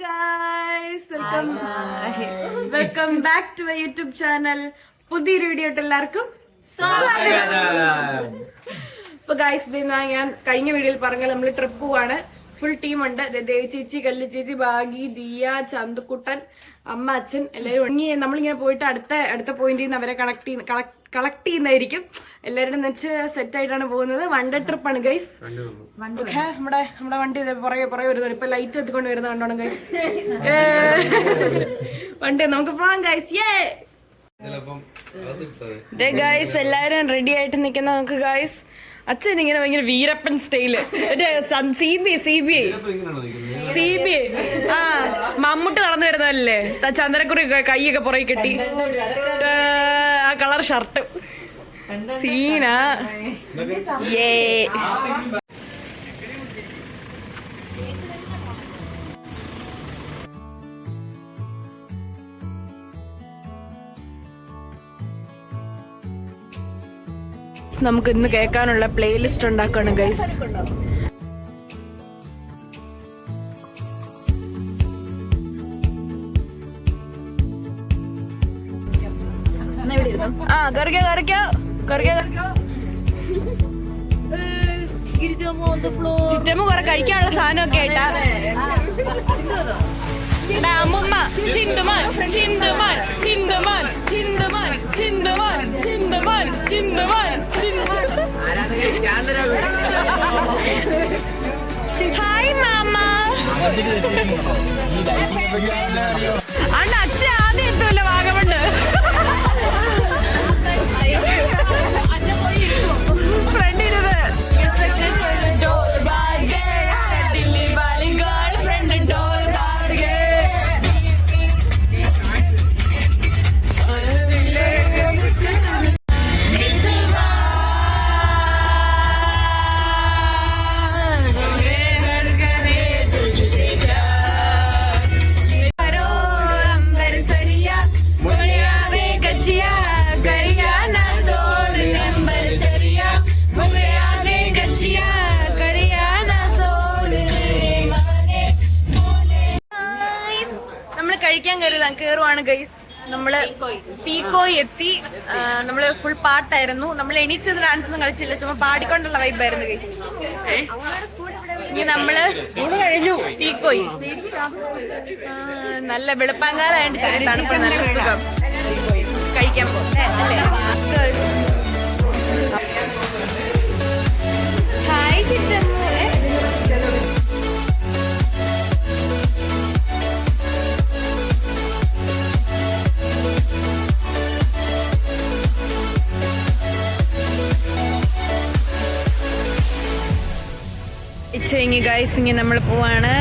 Guys welcome back to my YouTube channel. പുതിയൊരു video ആയിട്ട് എല്ലാവർക്കും സ്വാഗതം. ഇപ്പൊ ഗൈസ് ഞാൻ കഴിഞ്ഞ വീഡിയോയിൽ പറഞ്ഞ നമ്മൾ ട്രിപ്പ് പോവാണ്. ഫുൾ ടീം ഉണ്ട്. ദേവി ചേച്ചി, കല്ല് ചേച്ചി, ഭാഗി, ദിയ, ചന്തുക്കുട്ടൻ, അമ്മ, അച്ഛൻ എല്ലാവരും. നമ്മളിങ്ങനെ പോയിട്ട് അടുത്ത പോയിന്റിൽ നിന്ന് അവരെ കളക്ട് ചെയ്യുന്നതായിരിക്കും. എല്ലാവരും വെച്ച് സെറ്റ് ആയിട്ടാണ് പോകുന്നത്. വൺ ഡേ ട്രിപ്പാണ് ഗൈസ്. നമ്മുടെ വണ്ടി പുറകെ വരുന്നത്. ഇപ്പൊ ലൈറ്റ് എത്തിക്കൊണ്ട് വരുന്നത് കണ്ടോണം ഗൈസ്. വണ്ടി നമുക്ക് പോവാം ഗൈസ്. ഗൈസ് എല്ലാരും റെഡി ആയിട്ട് നിക്കുന്ന നമുക്ക് ഗൈസ്. അച്ഛൻ ഇങ്ങനെ ഭയങ്കര വീരപ്പൻ സ്റ്റൈല്. CBI ആ മമ്മൂട്ടി നടന്നു വരുന്നതല്ലേ. ചന്ദ്രക്കുറി കൈയൊക്കെ പുറകെ കെട്ടി ആ കളർ ഷർട്ട് സീനാ. നമുക്ക് ഇന്ന് കേൾക്കാനുള്ള പ്ലേലിസ്റ്റ് ഉണ്ടാക്കാണ് ഗൈസ്. ചിറ്റമ്മ കുറെ കഴിക്കാനുള്ള സാധനമൊക്കെ ആയിട്ടാ. അമ്മുമ്മ ചിന്തുമാൻ ചിന്തുമാൻ ചിന്തുമാൻ ചിന്തുമാൻ ചിന്തുമാൻ ചിന്തുമാൻ ചിന്തുമാൻ ഹായ് മാമ. അണ്ണ അച്ഛൻ ആദ്യം എത്തൂല്ലോ വാഗമണ്ണ്. ഫ്രണ്ടിരുന്ന് കേറുവാണ് ഗൈസ്. നമ്മള് തീക്കോയി എത്തി. നമ്മള് ഫുൾ പാട്ടായിരുന്നു. നമ്മൾ എണീറ്റത് ഡാൻസ് ഒന്നും കളിച്ചില്ല, ചുമ്മാ പാടിക്കൊണ്ടുള്ള വൈബായിരുന്നു ഗൈസ്. ഇനി നമ്മള് തീക്കോയി നല്ല വെളുപ്പാങ്കാലായിട്ട് ചെറിയ തണുപ്പ്, നല്ല സുഖം കഴിക്കാൻ പോകും. ഹായ് ചിറ്റമ്മ. ഇനി ഗൈസ് ഇനി നമ്മൾ പോവാണ്.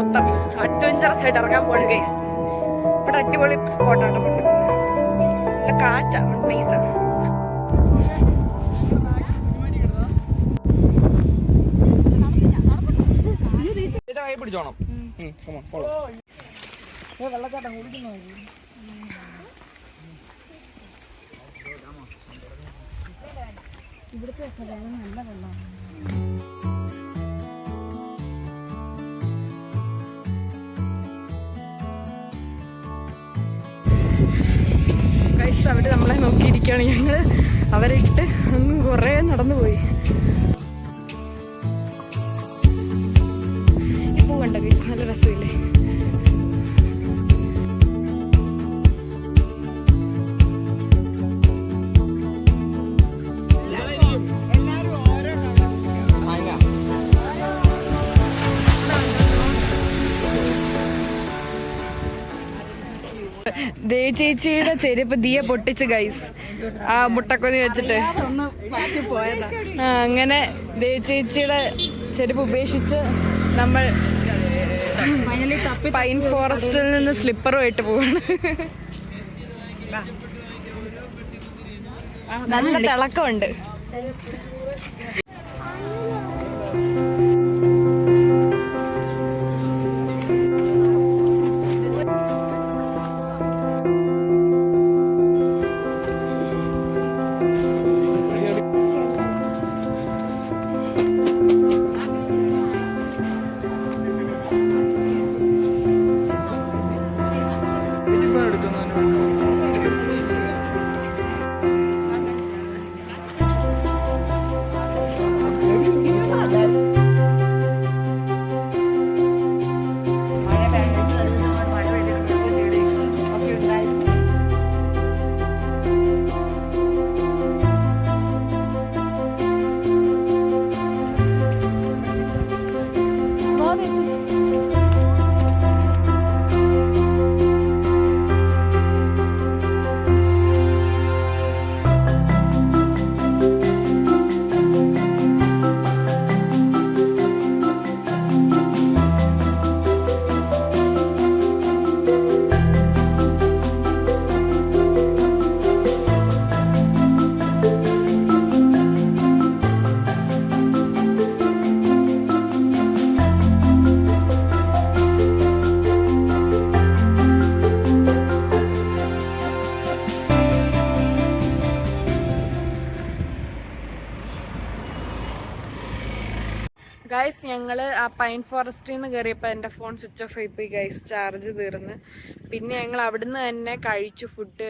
മൊത്തം അഡ്വഞ്ചറസ് ആയിട്ട് ഇറങ്ങാൻ പോവാണ് ഗൈസ്. ഇവിടെ അടിപൊളി സ്പോട്ടാണ് കൊണ്ടുവരുന്നത്. കാറ്റാണ് നൈസാണ്. പിടിച്ചോണം വെള്ളച്ചാട്ടം കുടിക്കുന്നു. ഇവിടുത്തെ വെള്ളം നല്ല വെള്ളമാണ്. ഗൈസ് അവിടെ നമ്മളെ നോക്കിയിരിക്കുകയാണ് ഞങ്ങൾ. അവരിട്ട് അങ്ങ് കുറേ നടന്നു പോയി. ഈ പൂ കണ്ട ഗൈസ്, നല്ല രസമില്ലേ? ദേവി ചേച്ചിയുടെ ചെരുപ്പ് ദിയ പൊട്ടിച്ച് ഗൈസ്, ആ മുട്ടക്കൊന്നി വെച്ചിട്ട്. അങ്ങനെ ദേവി ചേച്ചിയുടെ ചെരുപ്പ് ഉപേക്ഷിച്ച് നമ്മൾ പൈൻ ഫോറസ്റ്റിൽ നിന്ന് സ്ലിപ്പറുമായിട്ട് പോവാണ്. നല്ല തിളക്കമുണ്ട്. ഗൈസ് ഞങ്ങൾ ആ പൈൻ ഫോറസ്റ്റിൽ നിന്ന് കയറിയപ്പോൾ എൻ്റെ ഫോൺ സ്വിച്ച് ഓഫ് ആയിപ്പോയി ഗൈസ്, ചാർജ് തീർന്ന്. പിന്നെ ഞങ്ങൾ അവിടുന്ന് തന്നെ ഫുഡ്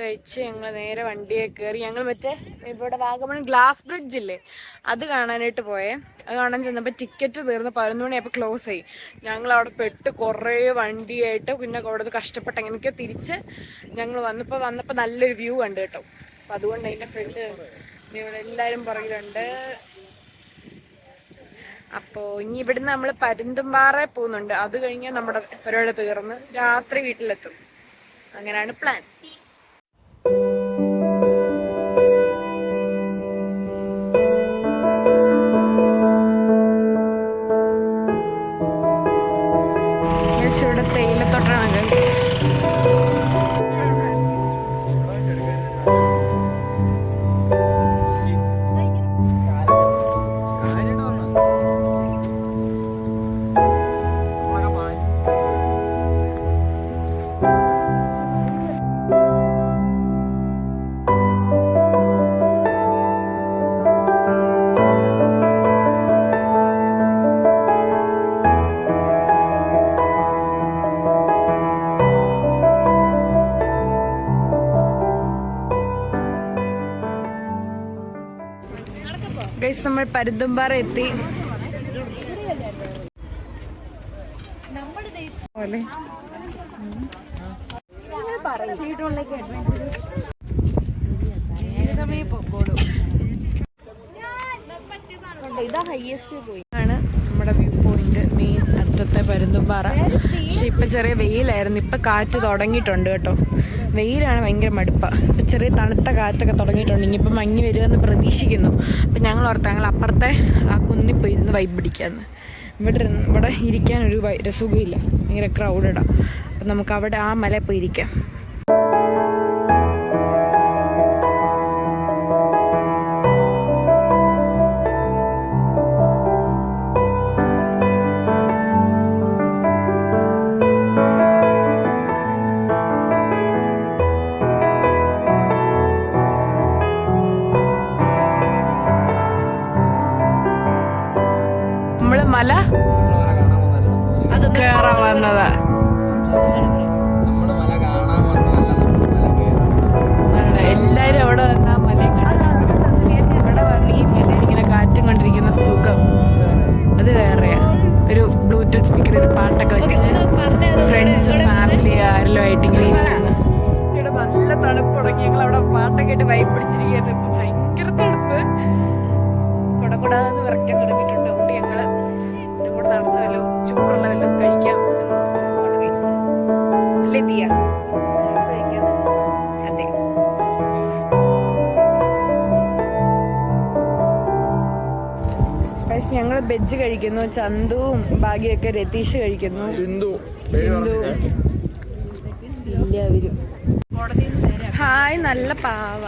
കഴിച്ച് ഞങ്ങൾ നേരെ വണ്ടിയെ കയറി. ഞങ്ങൾ മറ്റേ ഇവിടെ വാഗമൺ ഗ്ലാസ് ബ്രിഡ്ജ് ഇല്ലേ, അത് കാണാനായിട്ട് പോയേ. അത് കാണാൻ ചെന്നപ്പോൾ ടിക്കറ്റ് തീർന്ന് 11 മണിയായപ്പോൾ ക്ലോസ് ആയി. ഞങ്ങൾ അവിടെ പെട്ട് കുറേ വണ്ടിയായിട്ട് പിന്നെ അവിടെ കഷ്ടപ്പെട്ട് എങ്ങനെയൊക്കെ തിരിച്ച് ഞങ്ങൾ വന്നപ്പോൾ നല്ലൊരു വ്യൂ കണ്ടു കേട്ടോ. അപ്പം അതുകൊണ്ട് അതിൻ്റെ ഫ്രണ്ട് ഇവിടെ എല്ലാവരും പുറകിലുണ്ട്. അപ്പോൾ ഇനി ഇവിടുന്ന് നമ്മൾ പരുന്തുംപാറ പോകുന്നുണ്ട്. അത് കഴിഞ്ഞാൽ നമ്മുടെ പരിപാടി തീർന്ന് രാത്രി വീട്ടിലെത്തും. അങ്ങനെയാണ് പ്ലാൻ. ഇവിടെ തേയിലത്തോട്ടാണ് ഗൈസ്. ഗൈസ് നമ്മൾ പരുന്തുംപാറ എത്തി. ഇതാ ഹൈയസ്റ്റ് ആണ് നമ്മുടെ വ്യൂ പോയിന്റ്, മെയിൻ അറ്റത്തെ പരുന്തുംപാറ. പക്ഷെ ഇപ്പം ചെറിയ വെയിലായിരുന്നു, ഇപ്പം കാറ്റ് തുടങ്ങിയിട്ടുണ്ട് കേട്ടോ. വെയിലാണ് ഭയങ്കര മടുപ്പാണ്. ഇപ്പം ചെറിയ തണുത്ത കാറ്റൊക്കെ തുടങ്ങിയിട്ടുണ്ട്. ഇനിയിപ്പം മഞ്ഞ് വരുമെന്ന് പ്രതീക്ഷിക്കുന്നു. അപ്പം ഞങ്ങൾ ഓർത്ത് ഞങ്ങൾ അപ്പുറത്തെ ആ കുന്നിൽ പോയി ഇരുന്ന് വൈബ് പിടിക്കാമെന്ന്. ഇവിടെ ഇരിക്കാനൊരു സുഖമില്ല, ഭയങ്കര ക്രൗഡഡാണ്. അപ്പം നമുക്ക് അവിടെ ആ മല പോയി ഇരിക്കാം. നമ്മള് മല കേറാൻ വന്നതാ. എല്ലാരും അവിടെ വന്ന മലയും ഇവിടെ വന്ന് ഈ മലയിൽ ഇങ്ങനെ കാറ്റും കൊണ്ടിരിക്കുന്ന സുഖം അത് വേറെയാ. ഒരു ബ്ലൂടൂത്ത് സ്പീക്കർ, ഒരു പാട്ടൊക്കെ വെച്ച് ഫ്രണ്ട്സ് ഫാമിലി ആരെല്ലാം ആയിട്ട് ഇങ്ങനെ ഇരിക്കുന്നു. നല്ല തണുപ്പ് തുടങ്ങി. ഞങ്ങൾ അവിടെ പാട്ടൊക്കെ ആയിട്ട് വൈബ് പിടിച്ചിരിക്കുകയാണ്. ഇപ്പൊ ഭയങ്കര തണുപ്പ്, കുടകുടാന്ന് വിറയ്ക്കാൻ തുടങ്ങിയിട്ടുണ്ട്. അതുകൊണ്ട് ഞങ്ങള് കൂടെ നടന്നു വല്ലോ ചൂടുള്ള വല്ലതും കഴിക്കാം അല്ലേ ദിയ? അതെ. ഞങ്ങള് വെജ് കഴിക്കുന്നു. ചന്തുവും ഭാഗ്യൊക്കെ രതീഷ് കഴിക്കുന്നു. ചിന്തു ഇല്ല അവരും. ഹായ്, നല്ല പാവ.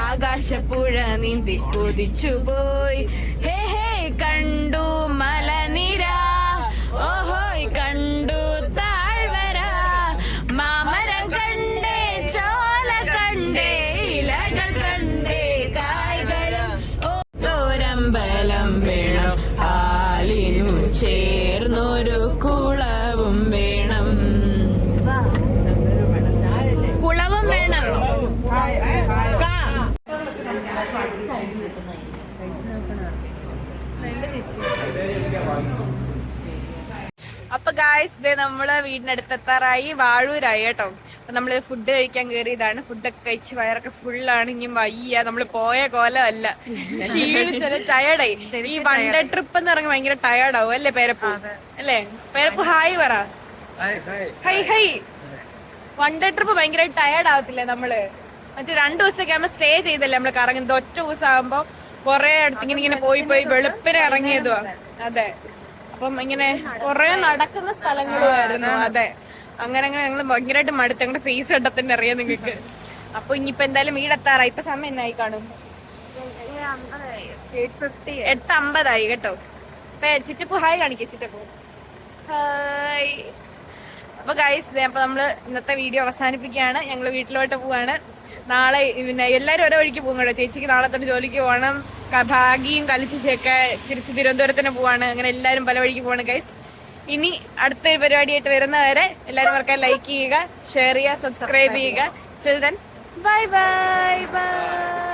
ആകാശപ്പുഴ നീന്തി കുതിച്ചു പോയി. ഹേ ഹേ കണ്ടു മലനിര, ഓഹോയ് കണ്ടു താഴ്വര. മാമരം കണ്ടേ, ചോല കണ്ടേ, ഇലകൾ കണ്ടേ, കായ്കളും. തോരമ്പലം വേണം, ആലിനു ചേർന്നൊരു കുളവും വേണം. കുളവും വേണം. അപ്പൊ ഗായ്സ്, ഇതേ നമ്മള് വീടിനടുത്ത് എത്താറായി, വാഴൂരായി കേട്ടോ. അപ്പൊ നമ്മള് ഫുഡ് കഴിക്കാൻ കയറിയതാണ്. ഫുഡൊക്കെ കഴിച്ച് വയറൊക്കെ ഫുള്ളാണ്. ഇനി വയ്യ, നമ്മള് പോയ കോലമല്ല, ക്ഷീണിച്ചത്, ടയർഡായി. ഈ വൺ ഡേ ട്രിപ്പ് എന്ന് പറഞ്ഞാൽ ഭയങ്കര ടയർഡാവും അല്ലേ പേരപ്പു? അല്ലേ പേരപ്പു? ഹായ് പറ. High high. One day trip ഭയങ്കര ടയർഡ് ആവത്തില്ലേ നമ്മള്? മറ്റേ 2 ദിവസമൊക്കെ ആകുമ്പോ സ്റ്റേ ചെയ്തല്ലേ നമ്മള് കറങ്ങുന്നത്. ഒറ്റ ദിവസം ആകുമ്പോ കൊറേ അടുത്ത് ഇങ്ങനെ പോയി വെളുപ്പിനെ ഇറങ്ങിയതുവാ. അതെ. അപ്പം ഇങ്ങനെ കൊറേ നടക്കുന്ന സ്ഥലങ്ങളുമായിരുന്നു. അതെ. അങ്ങനെ ഞങ്ങള് ഭയങ്കരമായിട്ട് മടുത്ത്. ഞങ്ങളുടെ ഫേസ് കണ്ടത്തന്നെ അറിയാം നിങ്ങൾക്ക്. അപ്പൊ ഇനിയിപ്പോ എന്തായാലും വീടെത്താറായി. ഇപ്പൊ സമയം എന്നായി കാണും? 8:50 കേട്ടോ. ചിറ്റപ്പൂ ഹായ് കാണിക്കേ. ചിറ്റപ്പൂ ഹായ്. അപ്പൊ ഗൈസ്, അപ്പൊ നമ്മള് ഇന്നത്തെ വീഡിയോ അവസാനിപ്പിക്കുകയാണ്. ഞങ്ങള് വീട്ടിലോട്ട് പോവാണ്. നാളെ പിന്നെ എല്ലാരും ഓരോ വഴിക്ക് പോകും കേട്ടോ. ചേച്ചിക്ക് നാളെ തന്നെ ജോലിക്ക് പോകണം. ഭാഗ്യയും കളിച്ചൊക്കെ തിരിച്ച് തിരുവനന്തപുരത്തിന് പോവാണ്. അങ്ങനെ എല്ലാരും പല വഴിക്ക് പോവാണ് ഗൈസ്. ഇനി അടുത്ത പരിപാടിയായിട്ട് വരുന്നവരെ എല്ലാരും മറക്കാൻ ലൈക്ക് ചെയ്യുക, ഷെയർ ചെയ്യുക, സബ്സ്ക്രൈബ് ചെയ്യുക. Children bye bye bye.